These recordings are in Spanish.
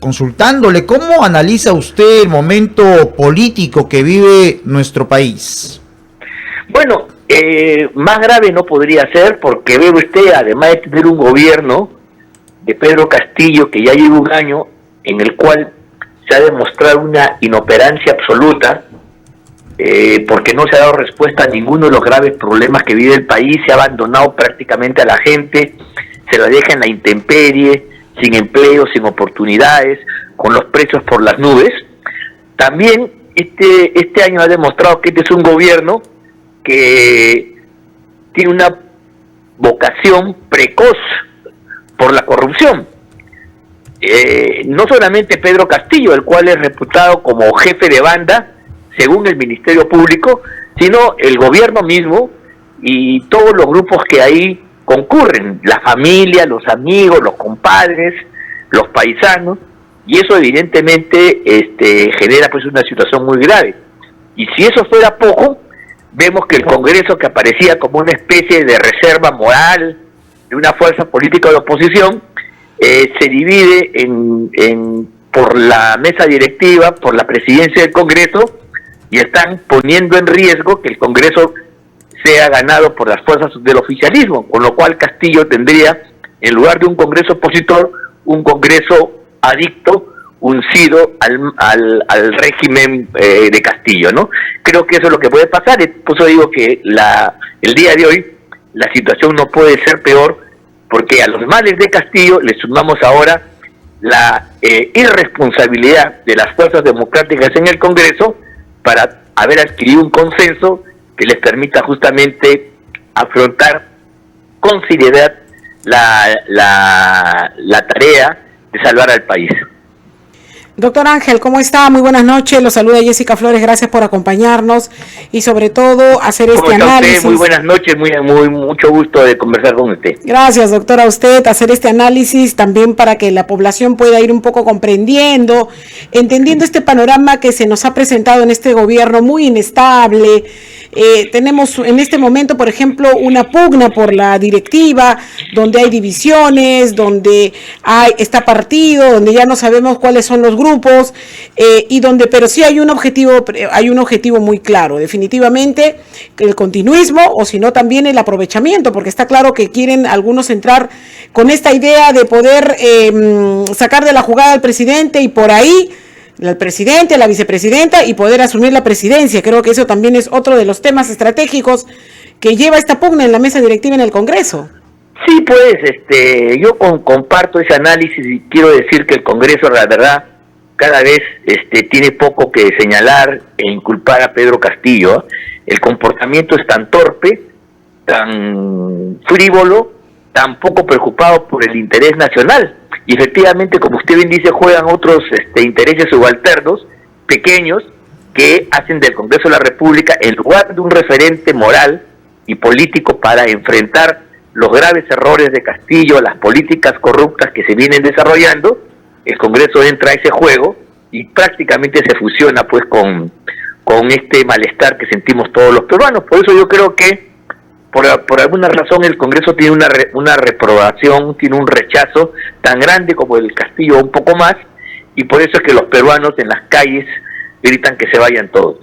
consultándole, ¿cómo analiza usted el momento político que vive nuestro país? Bueno, más grave no podría ser, porque ve usted, además de tener un gobierno de Pedro Castillo que ya lleva un año en el cual se ha demostrado una inoperancia absoluta, porque no se ha dado respuesta a ninguno de los graves problemas que vive el país, se ha abandonado prácticamente a la gente, se la deja en la intemperie, sin empleo, sin oportunidades, con los precios por las nubes. También este año ha demostrado que este es un gobierno que tiene una vocación precoz por la corrupción. No solamente Pedro Castillo, el cual es reputado como jefe de banda, según el Ministerio Público, sino el gobierno mismo y todos los grupos que ahí concurren, la familia, los amigos, los compadres, los paisanos, y eso evidentemente genera pues una situación muy grave. Y si eso fuera poco, vemos que el Congreso, que aparecía como una especie de reserva moral de una fuerza política de oposición, se divide por la mesa directiva, por la presidencia del Congreso, y están poniendo en riesgo que el Congreso sea ganado por las fuerzas del oficialismo, con lo cual Castillo tendría, en lugar de un Congreso opositor, un Congreso adicto, uncido al régimen de Castillo, ¿no? Creo que eso es lo que puede pasar, y por eso digo que el día de hoy la situación no puede ser peor, porque a los males de Castillo le sumamos ahora la irresponsabilidad de las fuerzas democráticas en el Congreso para haber adquirido un consenso que les permita justamente afrontar con seriedad la tarea de salvar al país. Doctor Ángel, ¿cómo está? Muy buenas noches, lo saluda Jessica Flores, gracias por acompañarnos y sobre todo hacer este análisis. Usted? Muy buenas noches, mucho gusto de conversar con usted. Gracias, doctor, a usted, hacer este análisis también para que la población pueda ir un poco comprendiendo, entendiendo este panorama que se nos ha presentado en este gobierno muy inestable. Tenemos en este momento, por ejemplo, una pugna por la directiva, donde hay divisiones, donde está partido, donde ya no sabemos cuáles son los grupos, y donde, pero sí hay un objetivo muy claro, definitivamente el continuismo, o si no también el aprovechamiento, porque está claro que quieren algunos entrar con esta idea de poder sacar de la jugada al presidente y por ahí el presidente, la vicepresidenta y poder asumir la presidencia. Creo que eso también es otro de los temas estratégicos que lleva esta pugna en la mesa directiva en el Congreso. Sí, pues, yo comparto ese análisis y quiero decir que el Congreso, la verdad, cada vez tiene poco que señalar e inculpar a Pedro Castillo. El comportamiento es tan torpe, tan frívolo, tan poco preocupado por el interés nacional. Y efectivamente, como usted bien dice, juegan otros intereses subalternos, pequeños, que hacen del Congreso de la República, en lugar de un referente moral y político para enfrentar los graves errores de Castillo, las políticas corruptas que se vienen desarrollando, el Congreso entra a ese juego y prácticamente se fusiona pues con este malestar que sentimos todos los peruanos. Por eso yo creo que por alguna razón el Congreso tiene una reprobación, tiene un rechazo tan grande como el Castillo, un poco más, y por eso es que los peruanos en las calles gritan que se vayan todos.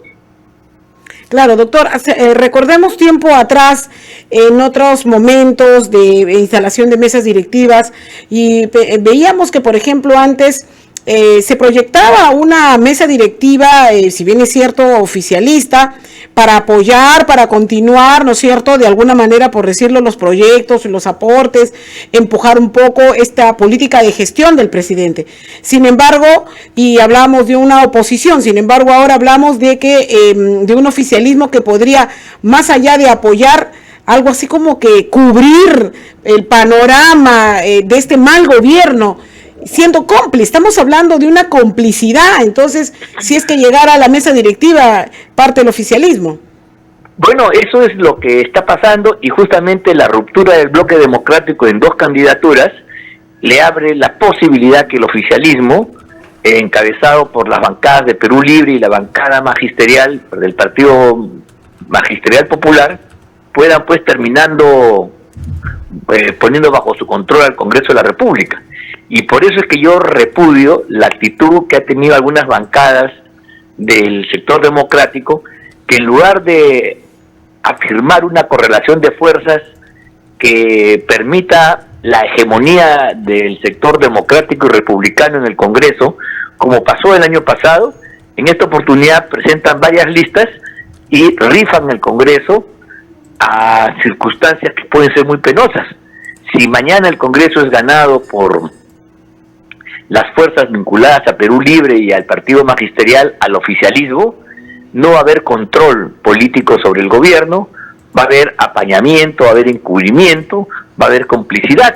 Claro, doctor, recordemos tiempo atrás, en otros momentos de instalación de mesas directivas, y veíamos que, por ejemplo, antes se proyectaba una mesa directiva, si bien es cierto, oficialista, para apoyar, para continuar, ¿no es cierto?, de alguna manera, por decirlo, los proyectos, los aportes, empujar un poco esta política de gestión del presidente. Sin embargo, y hablamos de una oposición, sin embargo, ahora hablamos de un oficialismo que podría, más allá de apoyar, algo así como que cubrir el panorama de este mal gobierno, siendo cómplice. Estamos hablando de una complicidad. Entonces, si es que llegara a la mesa directiva parte del oficialismo. Bueno, eso es lo que está pasando, y justamente la ruptura del bloque democrático en dos candidaturas le abre la posibilidad que el oficialismo, encabezado por las bancadas de Perú Libre y la bancada magisterial del Partido Magisterial Popular, puedan pues poniendo bajo su control al Congreso de la República. Y por eso es que yo repudio la actitud que ha tenido algunas bancadas del sector democrático, que en lugar de afirmar una correlación de fuerzas que permita la hegemonía del sector democrático y republicano en el Congreso, como pasó el año pasado, en esta oportunidad presentan varias listas y rifan el Congreso a circunstancias que pueden ser muy penosas. Si mañana el Congreso es ganado por las fuerzas vinculadas a Perú Libre y al partido magisterial, al oficialismo, no va a haber control político sobre el gobierno, va a haber apañamiento, va a haber encubrimiento, va a haber complicidad.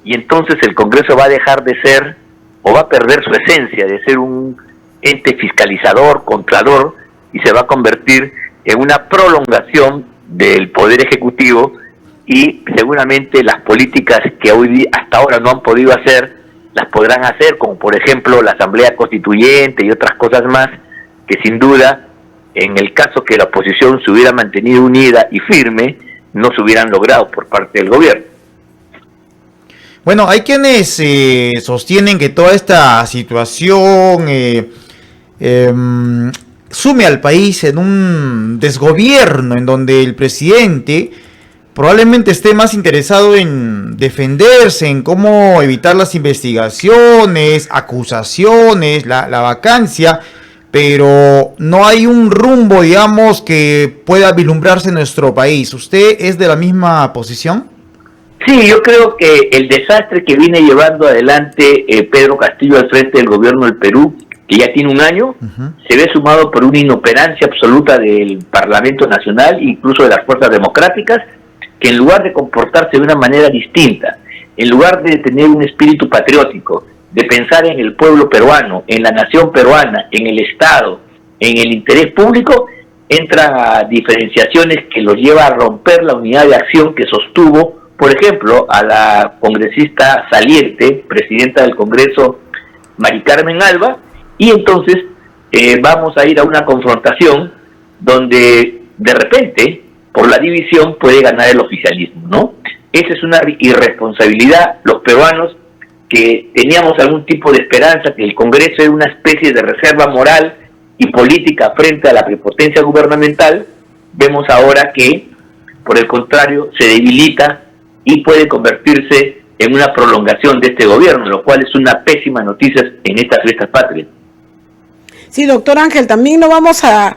Y entonces el Congreso va a dejar de ser, o va a perder su esencia de ser un ente fiscalizador, controlador, y se va a convertir en una prolongación del Poder Ejecutivo, y seguramente las políticas que hoy hasta ahora no han podido hacer, las podrán hacer, como por ejemplo la Asamblea Constituyente y otras cosas más, que sin duda, en el caso que la oposición se hubiera mantenido unida y firme, no se hubieran logrado por parte del gobierno. Bueno, hay quienes sostienen que toda esta situación sume al país en un desgobierno en donde el presidente probablemente esté más interesado en defenderse, en cómo evitar las investigaciones, acusaciones, la vacancia, pero no hay un rumbo, digamos, que pueda vislumbrarse en nuestro país. ¿Usted es de la misma posición? Sí, yo creo que el desastre que viene llevando adelante Pedro Castillo al frente del gobierno del Perú, que ya tiene un año, se ve sumado por una inoperancia absoluta del Parlamento Nacional, incluso de las fuerzas democráticas, que en lugar de comportarse de una manera distinta, en lugar de tener un espíritu patriótico, de pensar en el pueblo peruano, en la nación peruana, en el Estado, en el interés público, entra a diferenciaciones que los lleva a romper la unidad de acción que sostuvo, por ejemplo, a la congresista saliente, presidenta del Congreso, Mari Carmen Alba, y entonces vamos a ir a una confrontación donde de repente, por la división, puede ganar el oficialismo, ¿no? Esa es una irresponsabilidad. Los peruanos que teníamos algún tipo de esperanza que el Congreso era una especie de reserva moral y política frente a la prepotencia gubernamental, vemos ahora que, por el contrario, se debilita y puede convertirse en una prolongación de este gobierno, lo cual es una pésima noticia en estas fiestas patrias. Sí, doctor Ángel, también no vamos a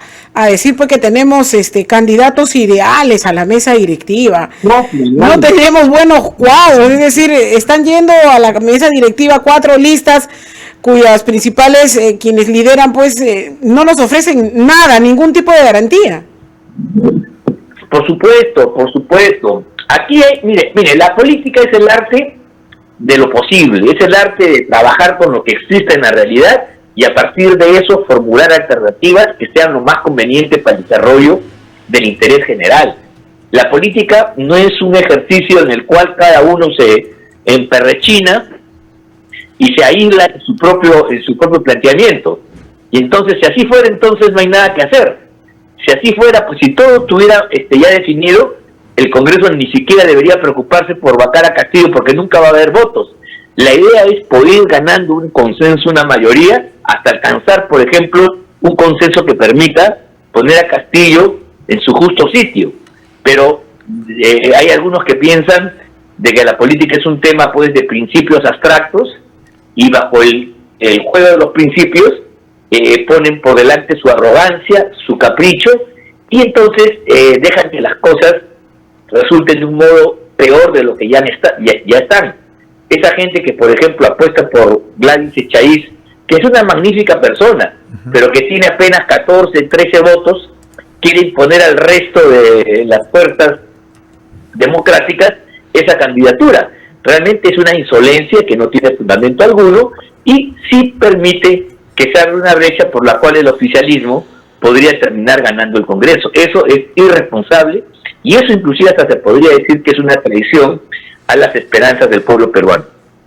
decir porque tenemos candidatos ideales a la mesa directiva. No tenemos buenos cuadros, es decir, están yendo a la mesa directiva 4 listas cuyas principales, quienes lideran, pues no nos ofrecen nada, ningún tipo de garantía. Por supuesto, por supuesto. Aquí hay, mire, la política es el arte de lo posible, es el arte de trabajar con lo que existe en la realidad y a partir de eso formular alternativas que sean lo más convenientes para el desarrollo del interés general. La política no es un ejercicio en el cual cada uno se emperrechina y se aísla en su propio planteamiento. Y entonces, si así fuera, entonces no hay nada que hacer. Si así fuera, pues si todo estuviera ya definido, el Congreso ni siquiera debería preocuparse por vacar a Castillo porque nunca va a haber votos. La idea es poder ir ganando un consenso, una mayoría, hasta alcanzar, por ejemplo, un consenso que permita poner a Castillo en su justo sitio. Pero hay algunos que piensan de que la política es un tema pues de principios abstractos y bajo el juego de los principios ponen por delante su arrogancia, su capricho y entonces dejan que las cosas resulten de un modo peor de lo que ya están. Esa gente que, por ejemplo, apuesta por Gladys Echaíz, que es una magnífica persona, pero que tiene apenas 14, 13 votos, quiere imponer al resto de las fuerzas democráticas esa candidatura. Realmente es una insolencia que no tiene fundamento alguno y sí permite que se abra una brecha por la cual el oficialismo podría terminar ganando el Congreso. Eso es irresponsable y eso inclusive hasta se podría decir que es una traición a las esperanzas del pueblo peruano.